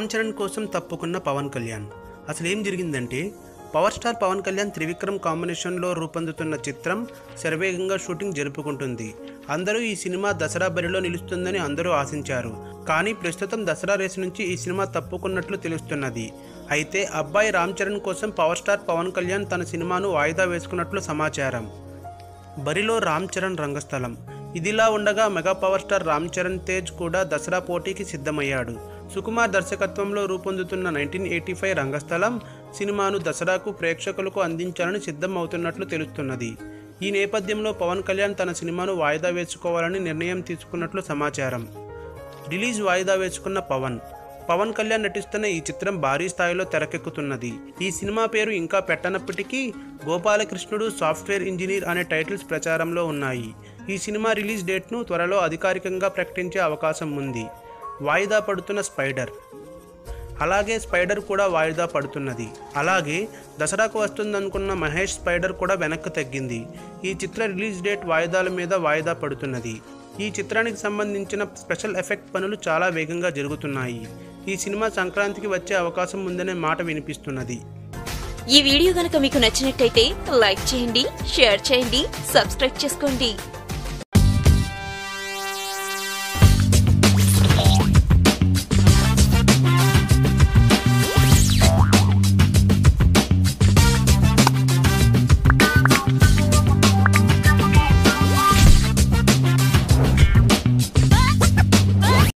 రామ్ చరణ్ కోసం తప్పుకున్న పవన్ కళ్యాణ్. అసలు ఏం జరిగిందంటే, పవర్ స్టార్ పవన్ కళ్యాణ్ త్రివిక్రమ్ కాంబినేషన్లో రూపొందుతున్న చిత్రం శరవేగంగా షూటింగ్ జరుపుకుంటుంది. అందరూ ఈ సినిమా దసరా బరిలో నిలుస్తుందని అందరూ ఆశించారు. కానీ ప్రస్తుతం దసరా రేసు నుంచి ఈ సినిమా తప్పుకున్నట్లు తెలుస్తున్నది. అయితే అబ్బాయి రామ్ చరణ్ కోసం పవర్ స్టార్ పవన్ కళ్యాణ్ తన సినిమాను వాయిదా వేసుకున్నట్లు సమాచారం. బరిలో రామ్ చరణ్ రంగస్థలం. ఇదిలా ఉండగా mega power star Ram Charan Tej కూడా దసరా పోటీకి సిద్ధమయ్యాడు. సుకుమార్ దర్శకత్వంలో రూపొందుతున్న 1985 రంగస్థలం సినిమాను దసరాకు ప్రేక్షకులకు అందించాలని సిద్ధం అవుతున్నట్లు తెలుస్తున్నది. ఈ నేపథ్యంలో పవన్ కళ్యాణ్ తన సినిమాను వాయిదా వేసుకోవాలని నిర్ణయం తీసుకున్నట్లు సమాచారం. రిలీజ్ వాయిదా వేసుకున్న పవన్ కళ్యాణ్ నటిస్తున్న ఈ చిత్రం భారీ స్థాయిలో తెరకెక్కుతున్నది. ఈ సినిమా పేరు ఇంకా పెట్టనప్పటికీ గోపాలకృష్ణుడు సాఫ్ట్వేర్ ఇంజనీర్ అనే టైటిల్స్ ప్రచారంలో ఉన్నాయి. ఈ సినిమా రిలీజ్ డేట్ను త్వరలో అధికారికంగా ప్రకటించే అవకాశం ఉంది. వాయిదా పడుతున్న స్పైడర్ కూడా వాయిదా పడుతున్నది. అలాగే దసరాకు వస్తుందనుకున్న మహేష్ స్పైడర్ కూడా వెనక్కి తగ్గింది. ఈ చిత్ర రిలీజ్ డేట్ వాయిదాల మీద వాయిదా పడుతున్నది. ఈ చిత్రానికి సంబంధించిన స్పెషల్ ఎఫెక్ట్ పనులు చాలా వేగంగా జరుగుతున్నాయి. ఈ సినిమా సంక్రాంతికి వచ్చే అవకాశం ఉందనే మాట వినిపిస్తున్నది. ఈ వీడియో గనుక మీకు నచ్చినట్టయితే లైక్ చేయండి, షేర్ చేయండి, సబ్స్క్రైబ్ చేసుకోండి.